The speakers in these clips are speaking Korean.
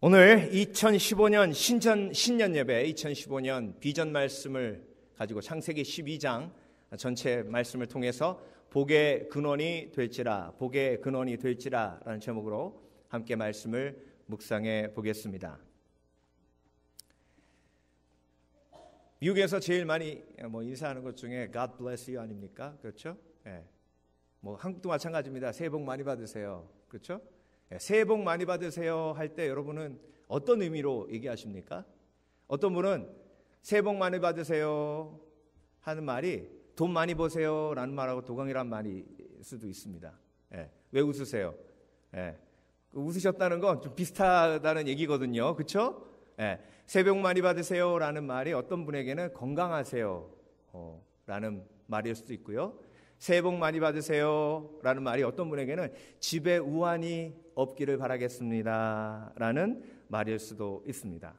오늘 2015년 신년 예배 2015년 비전 말씀을 가지고 창세기 12장 전체 말씀을 통해서 복의 근원이 될지라 라는 제목으로 함께 말씀을 묵상해 보겠습니다. 미국에서 제일 많이 인사하는 것 중에 God bless you 아닙니까? 그렇죠? 네. 한국도 마찬가지입니다. 새해 복 많이 받으세요. 그렇죠? 새해 복 많이 받으세요 할 때 여러분은 어떤 의미로 얘기하십니까? 어떤 분은 새해 복 많이 받으세요 하는 말이 돈 많이 버세요 라는 말하고 도강이란 말일 수도 있습니다. 왜 웃으세요? 웃으셨다는 건 좀 비슷하다는 얘기거든요. 그렇죠? 새해 복 많이 받으세요 라는 말이 어떤 분에게는 건강하세요 라는 말일 수도 있고요. 새해 복 많이 받으세요 라는 말이 어떤 분에게는 집에 우환이 없기를 바라겠습니다 라는 말일 수도 있습니다.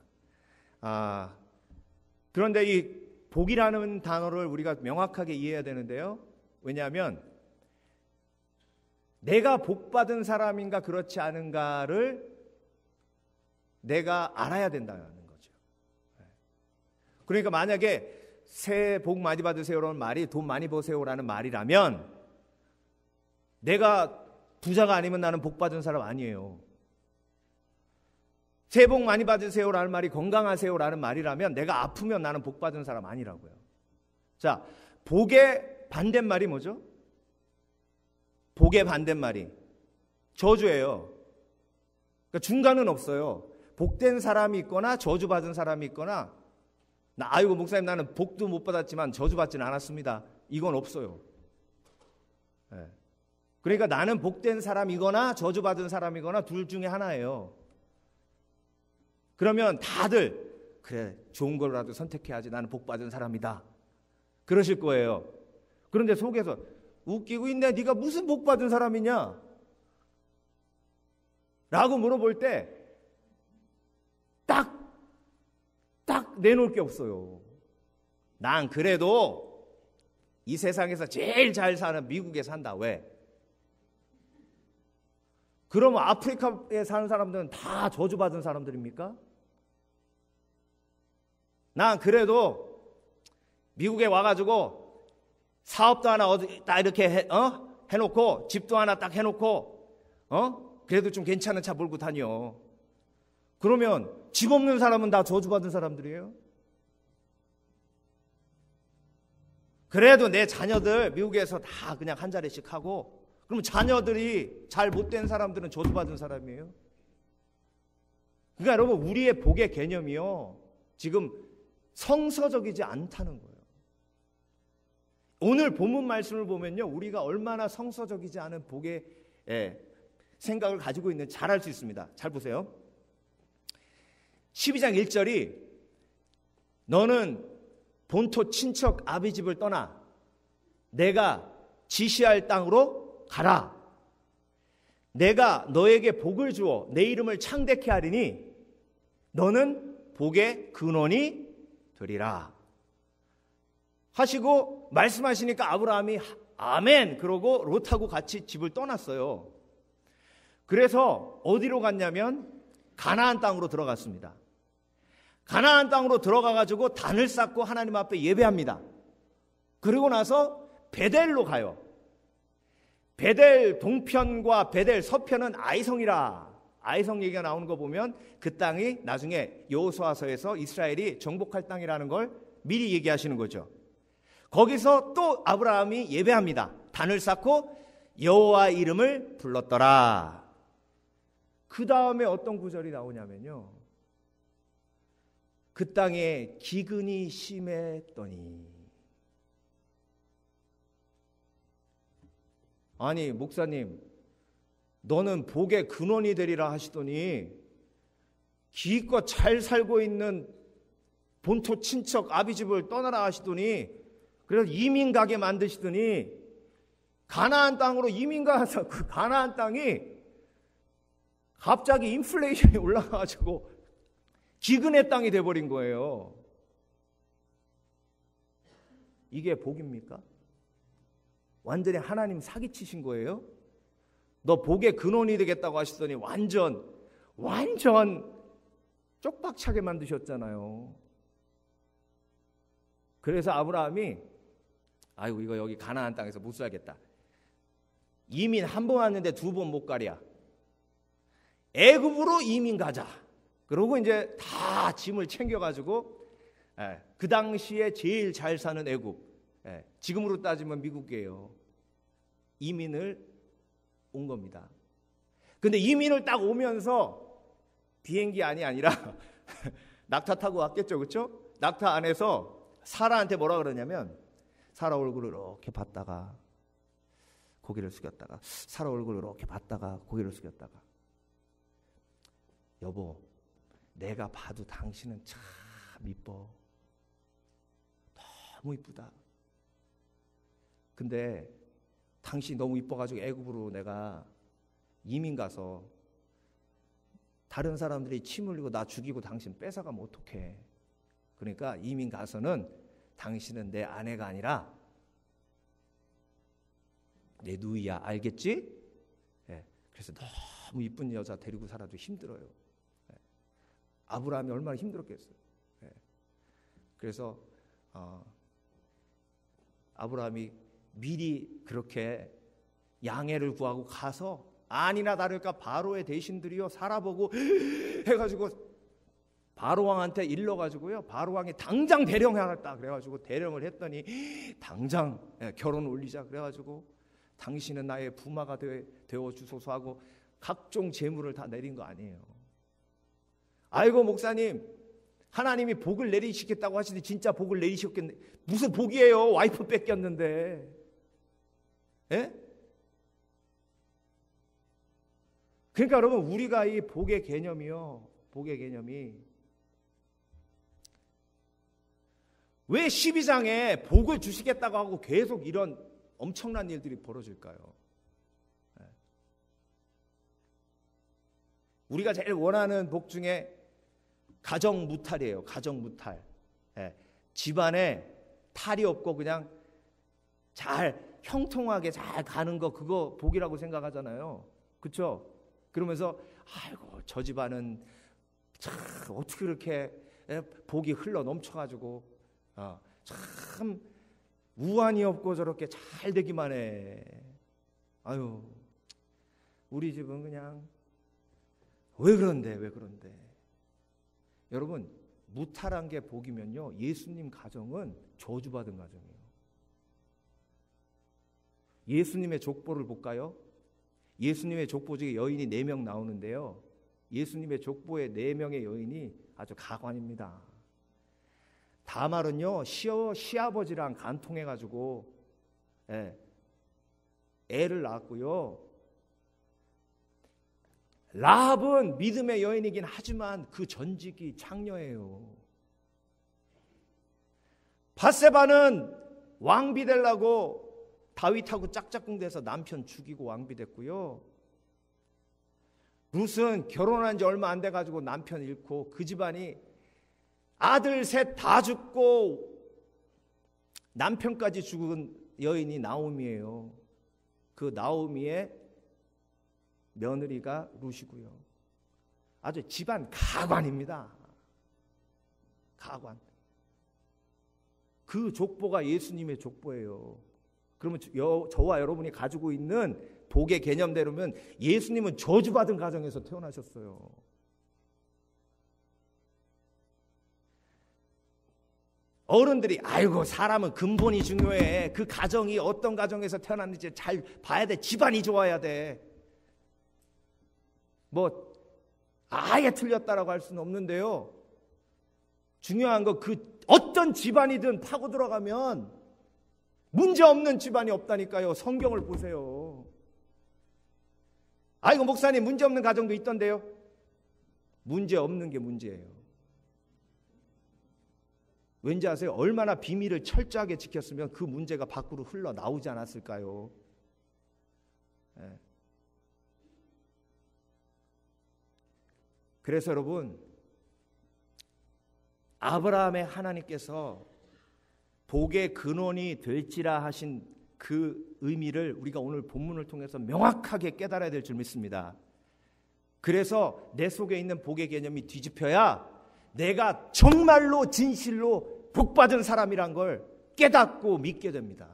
그런데 이 복이라는 단어를 우리가 명확하게 이해해야 되는데요. 왜냐하면 내가 복받은 사람인가 그렇지 않은가를 내가 알아야 된다는 거죠. 그러니까 만약에 새해 복 많이 받으세요라는 말이 돈 많이 버세요라는 말이라면 내가 부자가 아니면 나는 복 받은 사람 아니에요. 새해 복 많이 받으세요라는 말이 건강하세요라는 말이라면 내가 아프면 나는 복 받은 사람 아니라고요. 자, 복의 반대말이 뭐죠? 복의 반대말이 저주예요. 그러니까 중간은 없어요. 복된 사람이 있거나 저주받은 사람이 있거나 아이고 목사님 나는 복도 못 받았지만 저주받지는 않았습니다. 이건 없어요. 그러니까 나는 복된 사람이거나 저주받은 사람이거나 둘 중에 하나예요. 그러면 다들 그래 좋은 거라도 선택해야지 나는 복받은 사람이다 그러실 거예요. 그런데 속에서 웃기고 있네 네가 무슨 복받은 사람이냐 라고 물어볼 때 딱 내놓을 게 없어요. 난 그래도 이 세상에서 제일 잘 사는 미국에 산다. 왜? 그러면 아프리카에 사는 사람들은 다 저주받은 사람들입니까? 난 그래도 미국에 와가지고 사업도 하나 딱 이렇게 해놓고 집도 하나 딱 해놓고 그래도 좀 괜찮은 차 몰고 다녀. 그러면 집 없는 사람은 다 저주받은 사람들이에요. 그래도 내 자녀들 미국에서 다 그냥 한 자리씩 하고 그러면 자녀들이 잘 못된 사람들은 저주받은 사람이에요. 그러니까 여러분 우리의 복의 개념이요 지금 성서적이지 않다는 거예요. 오늘 본문 말씀을 보면요 우리가 얼마나 성서적이지 않은 복의 생각을 가지고 있는지 잘 알 수 있습니다. 잘 보세요. 12장 1절이 너는 본토 친척 아비 집을 떠나 내가 지시할 땅으로 가라. 내가 너에게 복을 주어 내 이름을 창대케 하리니 너는 복의 근원이 되리라 하시고 말씀하시니까 아브라함이 아멘 그러고 롯하고 같이 집을 떠났어요. 그래서 어디로 갔냐면 가나안 땅으로 들어갔습니다. 가나안 땅으로 들어가가지고 단을 쌓고 하나님 앞에 예배합니다. 그리고 나서 베델로 가요. 베델 동편과 베델 서편은 아이성이라. 아이성 얘기가 나오는 거 보면 그 땅이 나중에 여호수아서에서 이스라엘이 정복할 땅이라는 걸 미리 얘기하시는 거죠. 거기서 또 아브라함이 예배합니다. 단을 쌓고 여호와 이름을 불렀더라. 그 다음에 어떤 구절이 나오냐면요. 그 땅에 기근이 심했더니 아니 목사님 너는 복의 근원이 되리라 하시더니 기껏 잘 살고 있는 본토 친척 아비집을 떠나라 하시더니 그래서 이민 가게 만드시더니 가나안 땅으로 이민 가서 그 가나안 땅이 갑자기 인플레이션이 올라가가지고 기근의 땅이 돼버린 거예요. 이게 복입니까? 완전히 하나님 사기치신 거예요. 너 복의 근원이 되겠다고 하시더니 완전 쪽박차게 만드셨잖아요. 그래서 아브라함이 아이고 이거 여기 가나안 땅에서 못 살겠다. 이민 한 번 왔는데 두 번 못 가랴. 애굽으로 이민 가자. 그러고 이제 다 짐을 챙겨가지고 그 당시에 제일 잘 사는 애굽, 지금으로 따지면 미국이에요. 이민을 온 겁니다. 근데 이민을 딱 오면서 비행기 안이 아니라 낙타 타고 왔겠죠, 그렇죠? 낙타 안에서 사라한테 뭐라 그러냐면 사라 얼굴을 이렇게 봤다가 고개를 숙였다가 사라 얼굴을 이렇게 봤다가 고개를 숙였다가 여보, 내가 봐도 당신은 참 이뻐. 너무 이쁘다. 근데 당신이 너무 이뻐가지고 애굽으로 내가 이민 가서 다른 사람들이 침 흘리고 나 죽이고 당신 뺏어가면 어떡해. 그러니까 이민 가서는 당신은 내 아내가 아니라 내 누이야. 알겠지? 그래서 너무 이쁜 여자 데리고 살아도 힘들어요. 아브라함이 얼마나 힘들었겠어요. 그래서 아브라함이 미리 그렇게 양해를 구하고 가서 아니나 다를까 바로의 대신들이요 살아보고 해가지고 바로 왕한테 일러가지고요 바로 왕이 당장 대령하겠다 그래가지고 대령을 했더니 당장 결혼 올리자 그래가지고 당신은 나의 부마가 되어 주소서 하고 각종 재물을 다 내린 거 아니에요. 아이고 목사님 하나님이 복을 내리시겠다고 하시는데 진짜 복을 내리셨겠네. 무슨 복이에요? 와이프 뺏겼는데. 그러니까 여러분 우리가 이 복의 개념이요. 복의 개념이 왜 12장에 복을 주시겠다고 하고 계속 이런 엄청난 일들이 벌어질까요? 우리가 제일 원하는 복 중에 가정 무탈이에요. 가정 무탈. 집안에 탈이 없고 그냥 잘 형통하게 잘 가는 거 그거 복이라고 생각하잖아요. 그렇죠? 그러면서 아이고 저 집안은 참 어떻게 그렇게 복이 흘러 넘쳐가지고 참 우환이 없고 저렇게 잘 되기만 해. 아유 우리 집은 그냥 왜 그런데. 여러분 무탈한 게 복이면요 예수님 가정은 저주받은 가정이에요. 예수님의 족보를 볼까요? 예수님의 족보 중에 여인이 4명 나오는데요. 예수님의 족보에 4명의 여인이 아주 가관입니다. 다말은요 시아버지랑 간통해가지고 애를 낳았고요. 라합은 믿음의 여인이긴 하지만 그 전직이 창녀예요. 밧세바는 왕비 되려고 다윗하고 짝짝꿍돼서 남편 죽이고 왕비 됐고요. 룻은 결혼한 지 얼마 안 돼가지고 남편 잃고 그 집안이 아들 셋 다 죽고 남편까지 죽은 여인이 나오미예요. 그 나오미의 며느리가 룻이고요. 아주 집안 가관입니다. 가관. 그 족보가 예수님의 족보예요. 그러면 저와 여러분이 가지고 있는 복의 개념대로면 예수님은 저주받은 가정에서 태어나셨어요. 어른들이 아이고 사람은 근본이 중요해. 그 가정이 어떤 가정에서 태어났는지 잘 봐야 돼. 집안이 좋아야 돼. 뭐 아예 틀렸다라고 할 수는 없는데요. 중요한 거 그 어떤 집안이든 파고 들어가면 문제 없는 집안이 없다니까요. 성경을 보세요. 아이고 목사님 문제 없는 가정도 있던데요. 문제 없는 게 문제예요. 왠지 아세요? 얼마나 비밀을 철저하게 지켰으면 그 문제가 밖으로 흘러나오지 않았을까요? 그래서 여러분 아브라함의 하나님께서 복의 근원이 될지라 하신 그 의미를 우리가 오늘 본문을 통해서 명확하게 깨달아야 될 줄 믿습니다. 그래서 내 속에 있는 복의 개념이 뒤집혀야 내가 정말로 진실로 복받은 사람이란 걸 깨닫고 믿게 됩니다.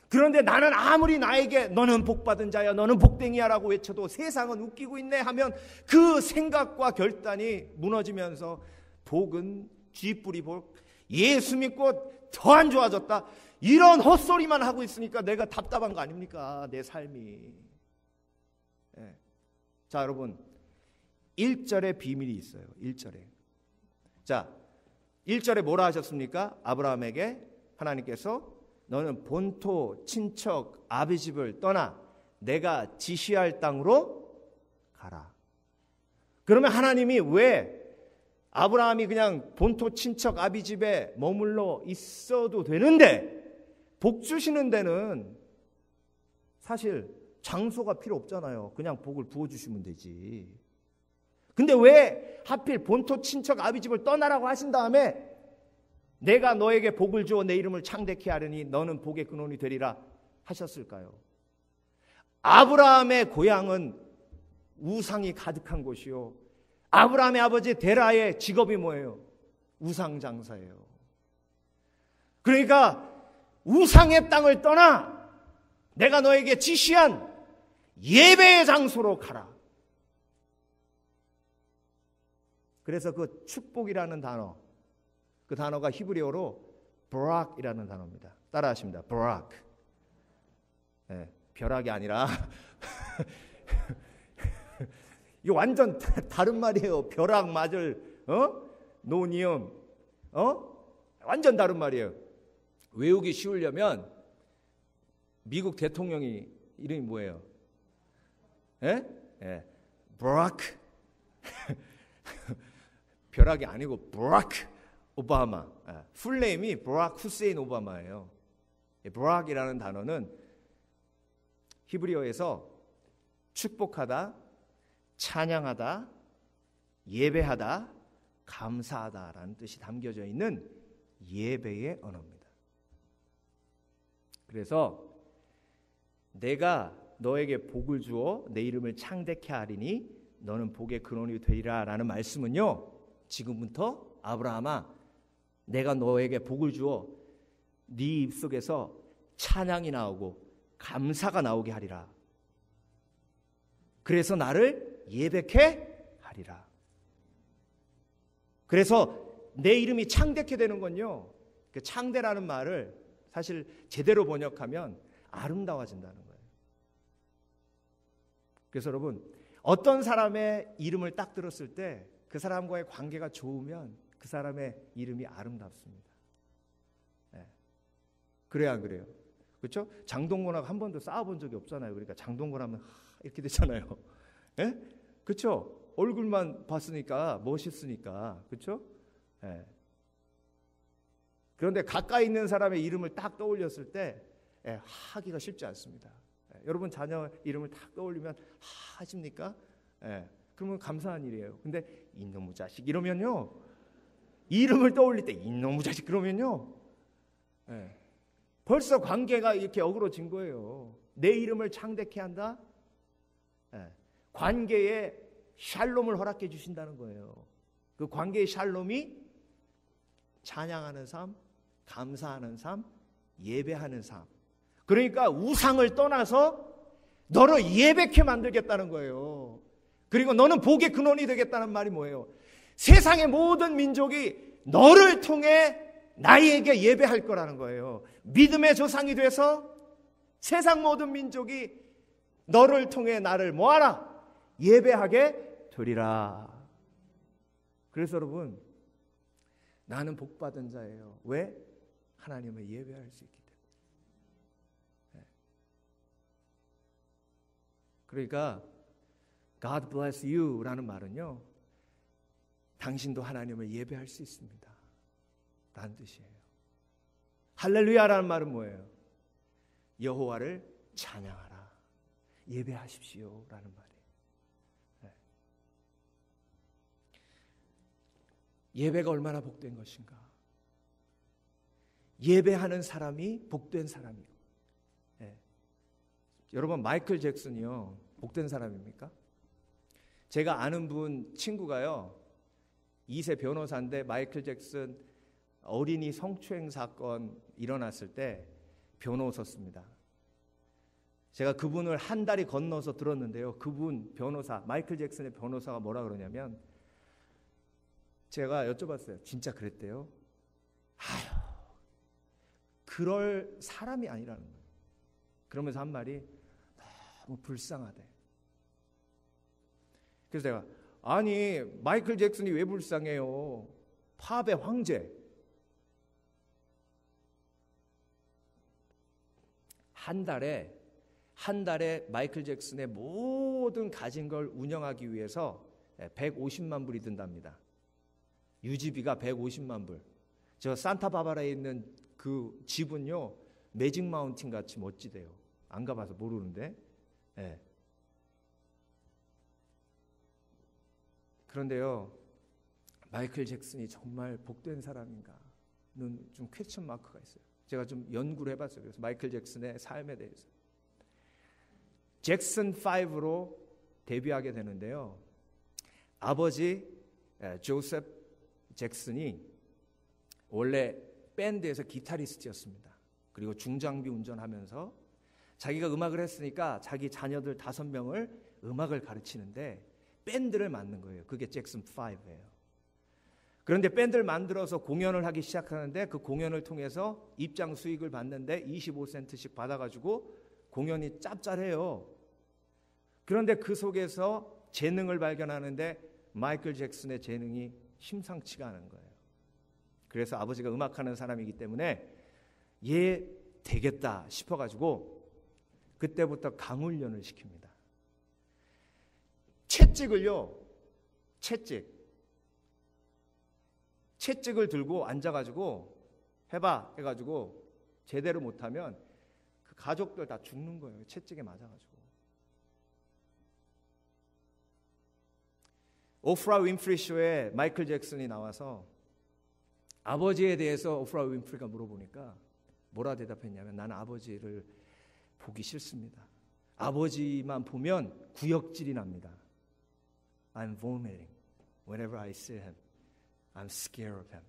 그런데 나는 아무리 나에게 너는 복받은 자야, 너는 복댕이야 라고 외쳐도 세상은 웃기고 있네 하면 그 생각과 결단이 무너지면서 복은 쥐뿌리 복, 예수 믿고 더 안 좋아졌다, 이런 헛소리만 하고 있으니까 내가 답답한 거 아닙니까? 내 삶이. 자, 여러분, 1절에 비밀이 있어요. 1절에. 자, 1절에 뭐라 하셨습니까? 아브라함에게 하나님께서 너는 본토, 친척, 아비 집을 떠나 내가 지시할 땅으로 가라. 그러면 하나님이 왜 아브라함이 그냥 본토, 친척, 아비 집에 머물러 있어도 되는데 복 주시는 데는 사실 장소가 필요 없잖아요. 그냥 복을 부어주시면 되지. 근데 왜 하필 본토, 친척, 아비 집을 떠나라고 하신 다음에 내가 너에게 복을 주어 내 이름을 창대케 하려니 너는 복의 근원이 되리라 하셨을까요? 아브라함의 고향은 우상이 가득한 곳이요, 아브라함의 아버지 데라의 직업이 뭐예요? 우상장사예요. 그러니까 우상의 땅을 떠나 내가 너에게 지시한 예배의 장소로 가라. 그래서 그 축복이라는 단어, 그 단어가 히브리어로 브락이라는 단어입니다. 따라하십니다. 브락. 벼락이 아니라 이거 완전 다른 말이에요. 벼락 맞을 노니엄, 완전 다른 말이에요. 외우기 쉬우려면 미국 대통령이 이름이 뭐예요? 브락. 벼락이 아니고 브락 오바마. 풀네임이 브락 후세인 오바마예요. 브락이라는 단어는 히브리어에서 축복하다, 찬양하다, 예배하다, 감사하다라는 뜻이 담겨져 있는 예배의 언어입니다. 그래서 내가 너에게 복을 주어 내 이름을 창대케 하리니 너는 복의 근원이 되리라 라는 말씀은요, 지금부터 아브라함아, 내가 너에게 복을 주어 네 입속에서 찬양이 나오고 감사가 나오게 하리라. 그래서 나를 예배케 하리라. 그래서 내 이름이 창대케 되는 건요, 그 창대라는 말을 사실 제대로 번역하면 아름다워진다는 거예요. 그래서 여러분, 어떤 사람의 이름을 딱 들었을 때 그 사람과의 관계가 좋으면 그 사람의 이름이 아름답습니다. 그래야 안 그래요? 그렇죠? 장동건하고 한 번도 싸워본 적이 없잖아요. 그러니까 장동건 하면 이렇게 되잖아요. 그렇죠? 얼굴만 봤으니까 멋있으니까. 그렇죠? 그런데 가까이 있는 사람의 이름을 딱 떠올렸을 때 하기가 쉽지 않습니다. 여러분 자녀 이름을 딱 떠올리면 하십니까? 그러면 감사한 일이에요. 근데 이놈의 자식 이러면요, 이름을 떠올릴 때 이놈의 자식 그러면요, 벌써 관계가 이렇게 어그러진 거예요. 내 이름을 창대케 한다? 관계에 샬롬을 허락해 주신다는 거예요. 그 관계의 샬롬이 찬양하는 삶, 감사하는 삶, 예배하는 삶. 그러니까 우상을 떠나서 너를 예배케 만들겠다는 거예요. 그리고 너는 복의 근원이 되겠다는 말이 뭐예요? 세상의 모든 민족이 너를 통해 나에게 예배할 거라는 거예요. 믿음의 조상이 돼서 세상 모든 민족이 너를 통해 나를 뭐하라? 예배하게 되리라. 그래서 여러분, 나는 복받은 자예요. 왜? 하나님을 예배할 수 있기 때문에. 그러니까 God bless you 라는 말은요, 당신도 하나님을 예배할 수 있습니다 라는 뜻이에요. 할렐루야라는 말은 뭐예요? 여호와를 찬양하라, 예배하십시오 라는 말이에요. 예배가 얼마나 복된 것인가. 예배하는 사람이 복된 사람이요. 여러분, 마이클 잭슨이요 복된 사람입니까? 제가 아는 분 친구가요, 2세 변호사인데 마이클 잭슨 어린이 성추행 사건 일어났을 때 변호섰습니다. 제가 그분을 한 다리 건너서 들었는데요. 그분 변호사, 마이클 잭슨의 변호사가 뭐라 그러냐면, 제가 여쭤봤어요. 진짜 그랬대요? 아유, 그럴 사람이 아니라는 거예요. 그러면서 한 말이 너무 불쌍하대. 그래서 제가, 아니 마이클 잭슨이 왜 불쌍해요? 팝의 황제. 한 달에 마이클 잭슨의 모든 가진 걸 운영하기 위해서 150만 불이 든답니다. 유지비가 150만 불. 저 산타바바라에 있는 그 집은요, 매직 마운틴 같이 멋지대요. 안 가봐서 모르는데. 네. 그런데요, 마이클 잭슨이 정말 복된 사람인가는 좀 퀘스천 마크가 있어요. 제가 좀 연구를 해봤어요. 그래서 마이클 잭슨의 삶에 대해서. 잭슨 5로 데뷔하게 되는데요. 아버지 조셉 잭슨이 원래 밴드에서 기타리스트였습니다. 그리고 중장비 운전하면서 자기가 음악을 했으니까 자기 자녀들 5명을 음악을 가르치는데 밴드를 만든 거예요. 그게 잭슨 5예요. 그런데 밴드를 만들어서 공연을 하기 시작하는데 그 공연을 통해서 입장 수익을 받는데 25센트씩 받아가지고 공연이 짭짤해요. 그런데 그 속에서 재능을 발견하는데 마이클 잭슨의 재능이 심상치가 않은 거예요. 그래서 아버지가 음악하는 사람이기 때문에 얘 되겠다 싶어가지고 그때부터 강훈련을 시킵니다. 채찍을 들고 앉아가지고 해봐 해가지고 제대로 못하면 그 가족들 다 죽는 거예요. 채찍에 맞아가지고. 오프라 윈프리 쇼에 마이클 잭슨이 나와서 아버지에 대해서 오프라 윈프리가 물어보니까 뭐라 대답했냐면, 나는 아버지를 보기 싫습니다. 아버지만 보면 구역질이 납니다. I'm vomiting whenever I see him. I'm scared of him.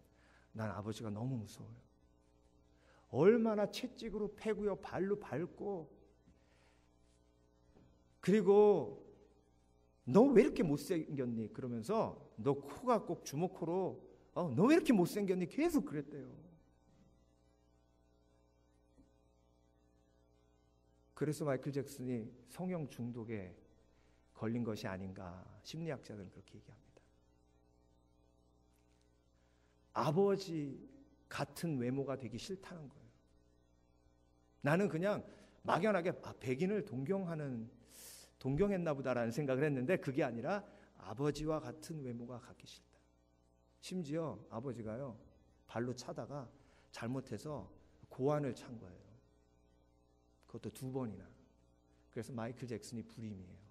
난 아버지가 너무 무서워요. 얼마나 채찍으로 패고요, 발로 밟고. 그리고 너 왜 이렇게 못생겼니? 그러면서 너 코가 꼭 주먹코로 너 왜 이렇게 못생겼니? 계속 그랬대요. 그래서 마이클 잭슨이 성형 중독에 걸린 것이 아닌가, 심리학자들은 그렇게 얘기합니다. 아버지 같은 외모가 되기 싫다는 거예요. 나는 그냥 막연하게 백인을 동경했나 보다라는 생각을 했는데 그게 아니라 아버지와 같은 외모가 갖기 싫다. 심지어 아버지가요, 발로 차다가 잘못해서 고환을 찬 거예요. 그것도 2번이나. 그래서 마이클 잭슨이 불임이에요.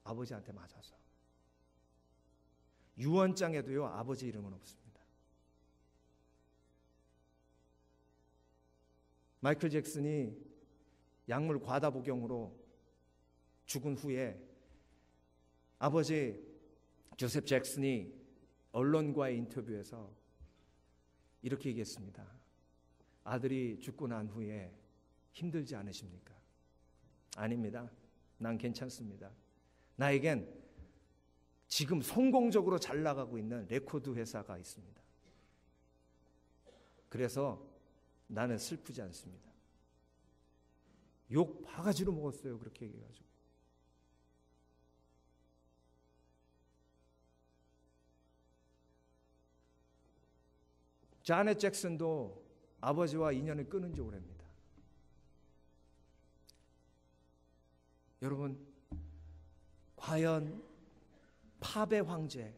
아버지한테 맞아서. 유언장에도요, 아버지 이름은 없습니다. 마이클 잭슨이 약물 과다 복용으로 죽은 후에 아버지 조셉 잭슨이 언론과의 인터뷰에서 이렇게 얘기했습니다. 아들이 죽고 난 후에 힘들지 않으십니까? 아닙니다. 난 괜찮습니다. 나에겐 지금 성공적으로 잘 나가고 있는 레코드 회사가 있습니다. 그래서 나는 슬프지 않습니다. 욕 바가지로 먹었어요. 그렇게 얘기해가지고. 자넷 잭슨도 아버지와 인연을 끊은 지 오래입니다. 여러분, 과연 팝의 황제,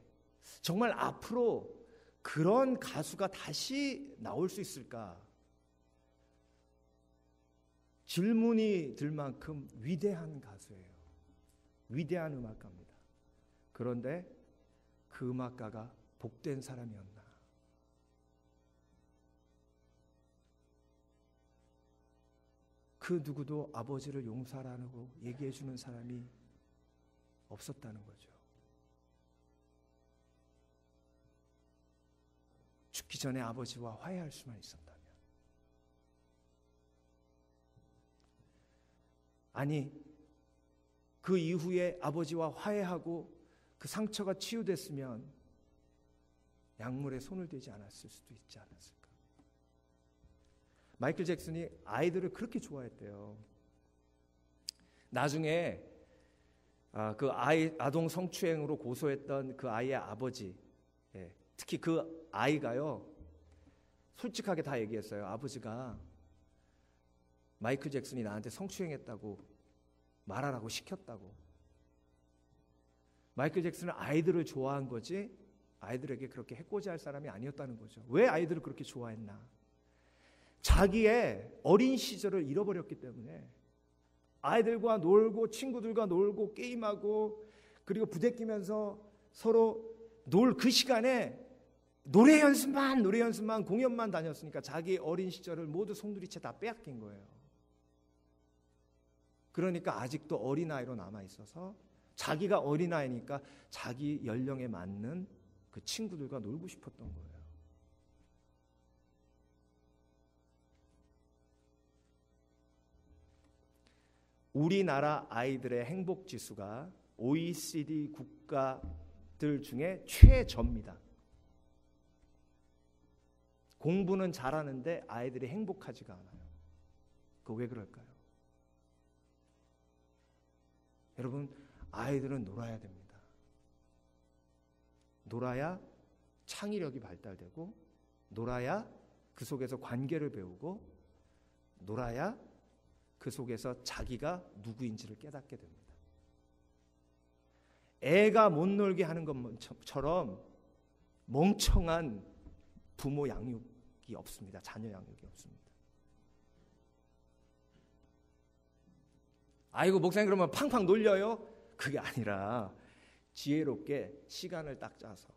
정말 앞으로 그런 가수가 다시 나올 수 있을까? 질문이 들 만큼 위대한 가수예요. 위대한 음악가입니다. 그런데 그 음악가가 복된 사람이었나? 그 누구도 아버지를 용서하라고 얘기해 주는 사람이 없었다는 거죠. 죽기 전에 아버지와 화해할 수만 있었다면. 아니, 그 이후에 아버지와 화해하고 그 상처가 치유됐으면 약물에 손을 대지 않았을 수도 있지 않았을까. 마이클 잭슨이 아이들을 그렇게 좋아했대요. 나중에 그 아동 성추행으로 고소했던 그 아이의 아버지, 특히 그 아이가요, 솔직하게 다 얘기했어요. 아버지가 마이클 잭슨이 나한테 성추행했다고 말하라고 시켰다고. 마이클 잭슨은 아이들을 좋아한 거지 아이들에게 그렇게 해코지할 사람이 아니었다는 거죠. 왜 아이들을 그렇게 좋아했나? 자기의 어린 시절을 잃어버렸기 때문에 아이들과 놀고 친구들과 놀고 게임하고 그리고 부대끼면서 서로 놀 그 시간에 노래 연습만 공연만 다녔으니까 자기 어린 시절을 모두 송두리째 다 빼앗긴 거예요. 그러니까 아직도 어린아이로 남아있어서 자기가 어린아이니까 자기 연령에 맞는 그 친구들과 놀고 싶었던 거예요. 우리나라 아이들의 행복지수가 OECD 국가들 중에 최저입니다. 공부는 잘하는데 아이들이 행복하지가 않아요. 그거 왜 그럴까요? 여러분, 아이들은 놀아야 됩니다. 놀아야 창의력이 발달되고, 놀아야 그 속에서 관계를 배우고, 놀아야 그 속에서 자기가 누구인지를 깨닫게 됩니다. 애가 못 놀게 하는 것처럼 멍청한 부모 양육이 없습니다. 자녀 양육이 없습니다. 아이고, 목사님 그러면 팡팡 놀려요? 그게 아니라 지혜롭게 시간을 딱 짜서.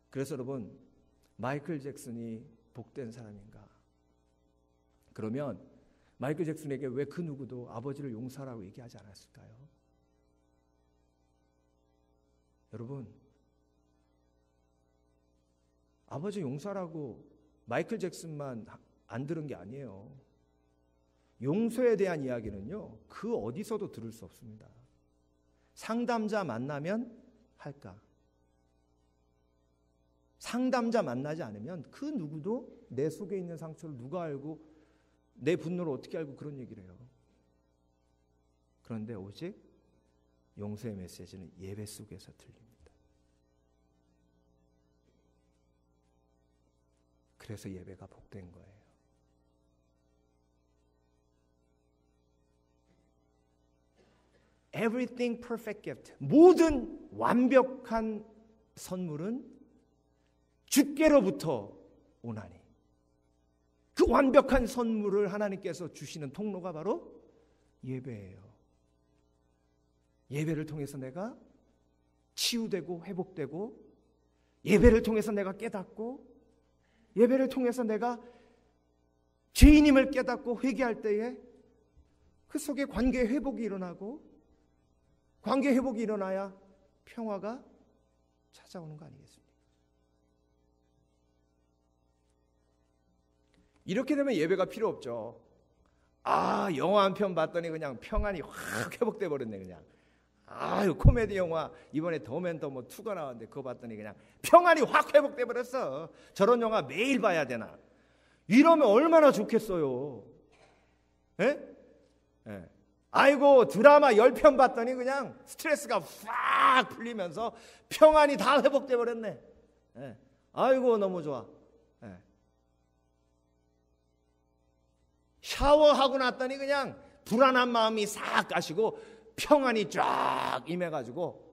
그래서 여러분, 마이클 잭슨이 복된 사람인가? 그러면 마이클 잭슨에게 왜 그 누구도 아버지를 용서하라고 얘기하지 않았을까요? 여러분, 아버지 용서하라고 마이클 잭슨만 안 들은 게 아니에요. 용서에 대한 이야기는요, 그 어디서도 들을 수 없습니다. 상담자 만나면 할까? 상담자 만나지 않으면 그 누구도 내 속에 있는 상처를 누가 알고 내 분노를 어떻게 알고 그런 얘기를 해요. 그런데 오직 용서의 메시지는 예배 속에서 들립니다. 그래서 예배가 복된 거예요. Everything perfect gift. 모든 완벽한 선물은 주께로부터 오나니. 그 완벽한 선물을 하나님께서 주시는 통로가 바로 예배예요. 예배를 통해서 내가 치유되고 회복되고, 예배를 통해서 내가 깨닫고, 예배를 통해서 내가 죄인임을 깨닫고 회개할 때에 그 속에 관계 회복이 일어나고, 관계 회복이 일어나야 평화가 찾아오는 거 아니겠습니까? 이렇게 되면 예배가 필요 없죠. 영화 한 편 봤더니 그냥 평안이 확 회복돼 버렸네. 그냥 코미디 영화 이번에 더맨더머 2가 나왔는데 그거 봤더니 그냥 평안이 확 회복돼 버렸어. 저런 영화 매일 봐야 되나? 이러면 얼마나 좋겠어요. 예? 예. 아이고, 드라마 10편 봤더니 그냥 스트레스가 확 풀리면서 평안이 다 회복돼 버렸네. 예. 아이고, 너무 좋아. 예. 샤워하고 났더니 그냥 불안한 마음이 싹 가시고 평안이 쫙 임해가지고,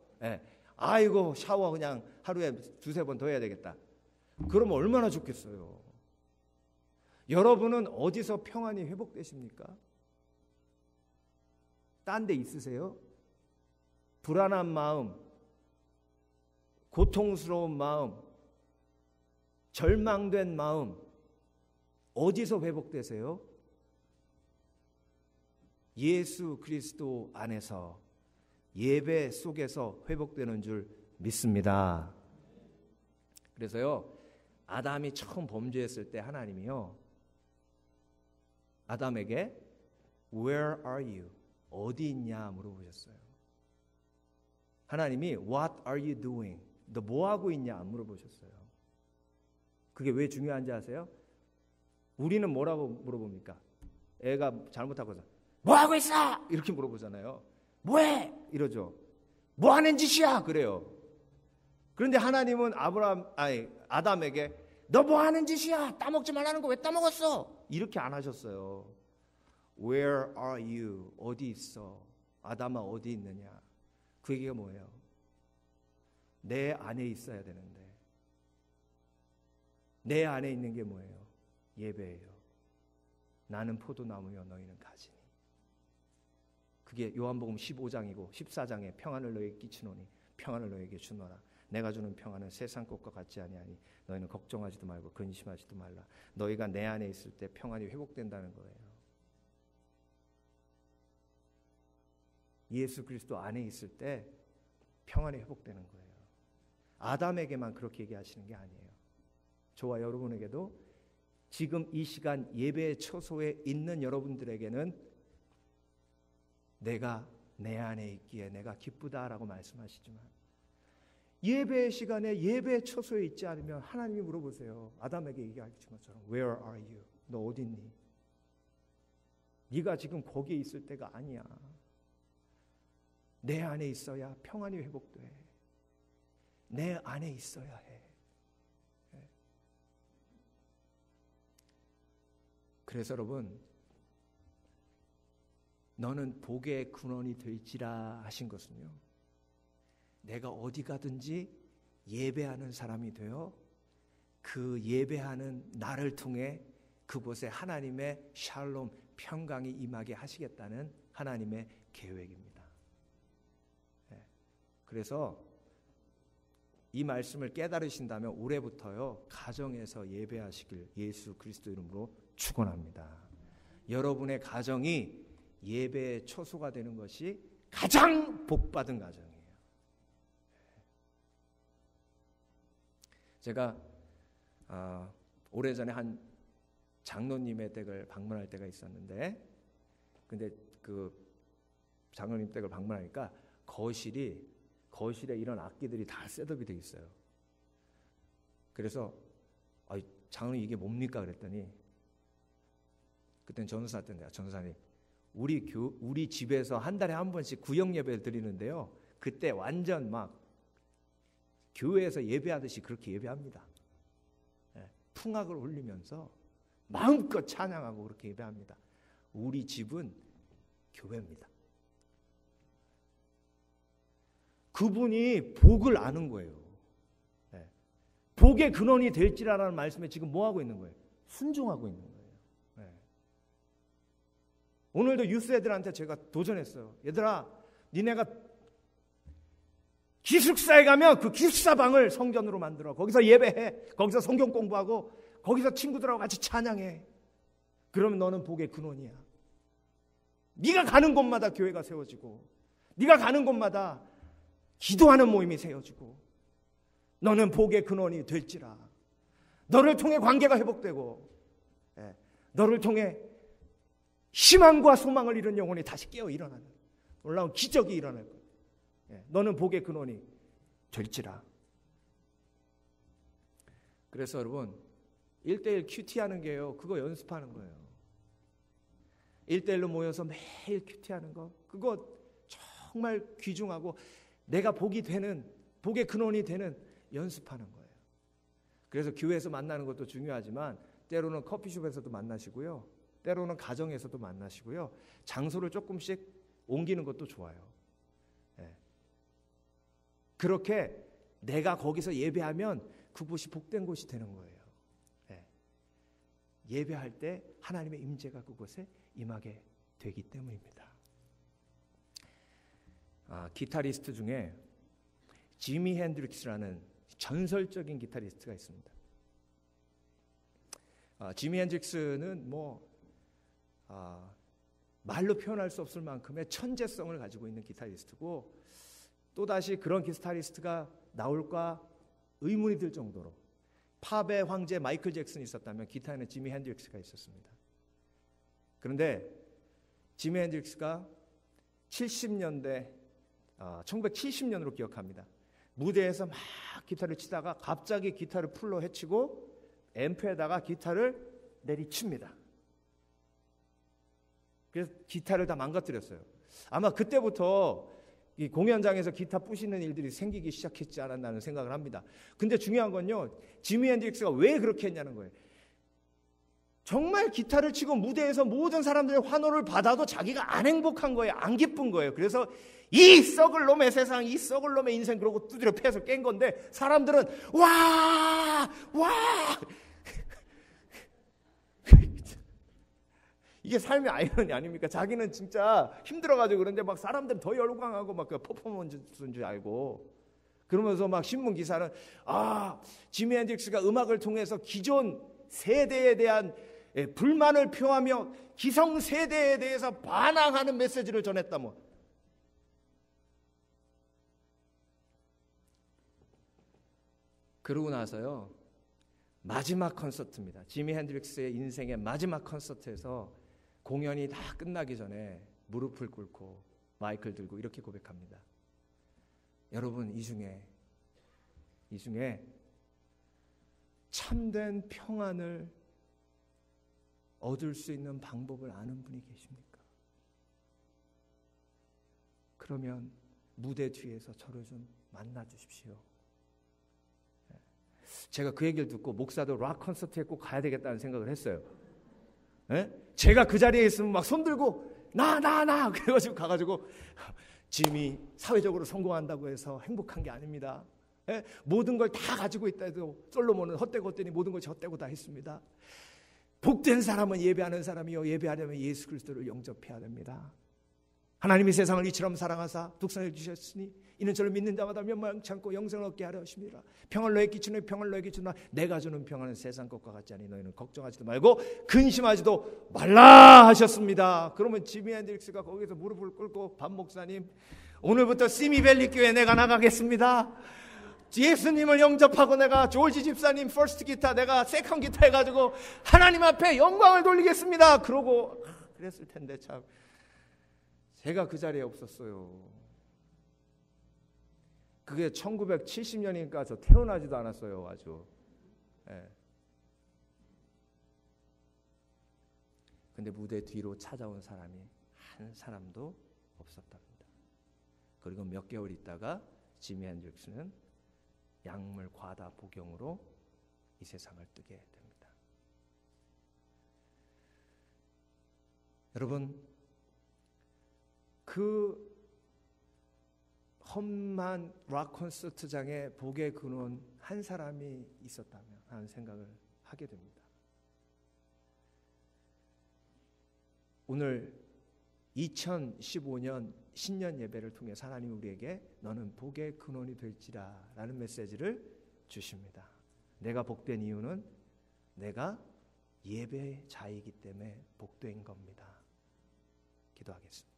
아이고, 샤워 그냥 하루에 2-3번 더 해야 되겠다. 그러면 얼마나 좋겠어요. 여러분은 어디서 평안이 회복되십니까? 딴 데 있으세요? 불안한 마음, 고통스러운 마음, 절망된 마음, 어디서 회복되세요? 예수 그리스도 안에서, 예배 속에서 회복되는 줄 믿습니다. 그래서요, 아담이 처음 범죄했을 때 하나님이요, 아담에게 Where are you? 어디 있냐 물어보셨어요. 하나님이 What are you doing? 너 뭐 하고 있냐 물어보셨어요. 그게 왜 중요한지 아세요? 우리는 뭐라고 물어봅니까? 애가 잘못하고서 뭐 하고 있어? 이렇게 물어보잖아요. 뭐해? 이러죠. 뭐 하는 짓이야? 그래요. 그런데 하나님은 아담에게 너 뭐 하는 짓이야? 따먹지 말라는 거 왜 따먹었어? 이렇게 안 하셨어요. Where are you? 어디 있어? 아담아 어디 있느냐? 그 얘기가 뭐예요? 내 안에 있어야 되는데 내 안에 있는 게 뭐예요? 예배예요. 나는 포도나무요 너희는 가지니. 그게 요한복음 15장이고 14장에 평안을 너희에게 끼치노니 평안을 너희에게 주노라. 내가 주는 평안은 세상 것과 같지 아니하니 너희는 걱정하지도 말고 근심하지도 말라. 너희가 내 안에 있을 때 평안이 회복된다는 거예요. 예수 그리스도 안에 있을 때 평안이 회복되는 거예요. 아담에게만 그렇게 얘기하시는 게 아니에요. 저와 여러분에게도 지금 이 시간 예배의 처소에 있는 여러분들에게는 내가 내 안에 있기에 내가 기쁘다라고 말씀하시지만 예배의 시간에 예배의 처소에 있지 않으면 하나님이 물어보세요. 아담에게 얘기하신 것처럼 Where are you? 너 어디 있니? 네가 지금 거기에 있을 때가 아니야. 내 안에 있어야 평안이 회복돼. 내 안에 있어야 해. 그래서 여러분, 너는 복의 근원이 될지라 하신 것은요, 내가 어디 가든지 예배하는 사람이 되어 그 예배하는 나를 통해 그곳에 하나님의 샬롬 평강이 임하게 하시겠다는 하나님의 계획입니다. 그래서 이 말씀을 깨달으신다면 올해부터요, 가정에서 예배하시길 예수 그리스도 이름으로 축원합니다. 여러분의 가정이 예배의 초소가 되는 것이 가장 복받은 가정이에요. 제가 오래전에 한 장로님의 댁을 방문할 때가 있었는데, 근데 그 장로님 댁을 방문하니까 거실에 이런 악기들이 다 셋업이 되어 있어요. 그래서 장로님 이게 뭡니까? 그랬더니 그때는 전도사 때인데, 전도사님 우리 집에서 한 달에 한 번씩 구역 예배를 드리는데요, 그때 완전 막 교회에서 예배하듯이 그렇게 예배합니다. 풍악을 올리면서 마음껏 찬양하고 그렇게 예배합니다. 우리 집은 교회입니다. 그분이 복을 아는 거예요. 복의 근원이 될지라라는 말씀에 지금 뭐 하고 있는 거예요? 순종하고 있는 거예요. 오늘도 유스 애들한테 제가 도전했어요. 얘들아, 니네가 기숙사에 가면 그 기숙사방을 성전으로 만들어. 거기서 예배해. 거기서 성경 공부하고 거기서 친구들하고 같이 찬양해. 그러면 너는 복의 근원이야. 네가 가는 곳마다 교회가 세워지고 네가 가는 곳마다 기도하는 모임이 세워지고 너는 복의 근원이 될지라. 너를 통해 관계가 회복되고 너를 통해 희망과 소망을 잃은 영혼이 다시 깨어 일어나는 놀라운 기적이 일어날 거예요. 너는 복의 근원이 될지라. 그래서 여러분, 1대1 큐티하는 게요, 그거 연습하는 거예요. 1대1로 모여서 매일 큐티하는 거, 그거 정말 귀중하고 내가 복이 되는, 복의 근원이 되는 연습하는 거예요. 그래서 교회에서 만나는 것도 중요하지만 때로는 커피숍에서도 만나시고요, 때로는 가정에서도 만나시고요, 장소를 조금씩 옮기는 것도 좋아요. 그렇게 내가 거기서 예배하면 그곳이 복된 곳이 되는 거예요. 예배할 때 하나님의 임재가 그곳에 임하게 되기 때문입니다. 기타리스트 중에 지미 핸드릭스라는 전설적인 기타리스트가 있습니다. 지미 핸드릭스는 말로 표현할 수 없을 만큼의 천재성을 가지고 있는 기타리스트고, 또다시 그런 기타리스트가 나올까 의문이 들 정도로 팝의 황제 마이클 잭슨이 있었다면 기타에는 지미 핸드릭스가 있었습니다. 그런데 지미 핸드릭스가 70년대 1970년으로 기억합니다. 무대에서 막 기타를 치다가 갑자기 기타를 풀로 헤치고 앰프에다가 기타를 내리칩니다. 그래서 기타를 다 망가뜨렸어요. 아마 그때부터 이 공연장에서 기타 부시는 일들이 생기기 시작했지 않았나는 생각을 합니다. 근데 중요한 건요, 지미 핸드릭스가 왜 그렇게 했냐는 거예요. 정말 기타를 치고 무대에서 모든 사람들의 환호를 받아도 자기가 안 행복한 거예요. 안 기쁜 거예요. 그래서 이 썩을 놈의 세상, 이 썩을 놈의 인생, 그러고 두드려 패서 깬 건데 사람들은 와! 이게 삶의 아이러니 아닙니까? 자기는 진짜 힘들어가지고 그런데 막 사람들은 더 열광하고 막 그 퍼포먼스인 줄 알고 그러면서 막 신문 기사는 지미 핸드릭스가 음악을 통해서 기존 세대에 대한 불만을 표하며 기성 세대에 대해서 반항하는 메시지를 전했다 뭐. 그러고 나서요, 마지막 콘서트입니다. 지미 핸드릭스의 인생의 마지막 콘서트에서 공연이 다 끝나기 전에 무릎을 꿇고 마이크를 들고 이렇게 고백합니다. 여러분, 이 중에 참된 평안을 얻을 수 있는 방법을 아는 분이 계십니까? 그러면 무대 뒤에서 저를 좀 만나 주십시오. 제가 그 얘기를 듣고 목사도 락 콘서트에 꼭 가야 되겠다는 생각을 했어요. 제가 그 자리에 있으면 막 손들고 나 그래가지고 가가지고 짐이 사회적으로 성공한다고 해서 행복한 게 아닙니다. 모든 걸 다 가지고 있다 해도 솔로몬은 헛되고 헛되니 모든 것이 헛되고 다 했습니다. 복된 사람은 예배하는 사람이요, 예배하려면 예수 그리스도를 영접해야 됩니다. 하나님이 세상을 이처럼 사랑하사 독생을 주셨으니 이는 저를 믿는 자마다 멸망치 않고 영생을 얻게 하려 하십니다. 평을 너에게 끼치는 평을 너에게 주나 내가 주는 평안은 세상 것과 같지 않으니 너희는 걱정하지도 말고 근심하지도 말라 하셨습니다. 그러면 지미 핸드릭스가 거기서 무릎을 꿇고 반 목사님, 오늘부터 시미밸리 교회 내가 나가겠습니다. 예수님을 영접하고 내가 조지 집사님 퍼스트 기타, 내가 세컨 기타 해가지고 하나님 앞에 영광을 돌리겠습니다. 그러고 그랬을 텐데 참 제가 그 자리에 없었어요. 그게 1970년이니까 저 태어나지도 않았어요. 아주. 근데 무대 뒤로 찾아온 사람이 한 사람도 없었답니다. 그리고 몇 개월 있다가 지미 핸드릭스는 약물 과다 복용으로 이 세상을 뜨게 됩니다. 여러분, 그 험한 락 콘서트장에 복의 근원 한 사람이 있었다면 하는 생각을 하게 됩니다. 오늘 2015년 신년 예배를 통해 하나님이 우리에게 너는 복의 근원이 될지라 라는 메시지를 주십니다. 내가 복된 이유는 내가 예배자이기 때문에 복된 겁니다. 기도하겠습니다.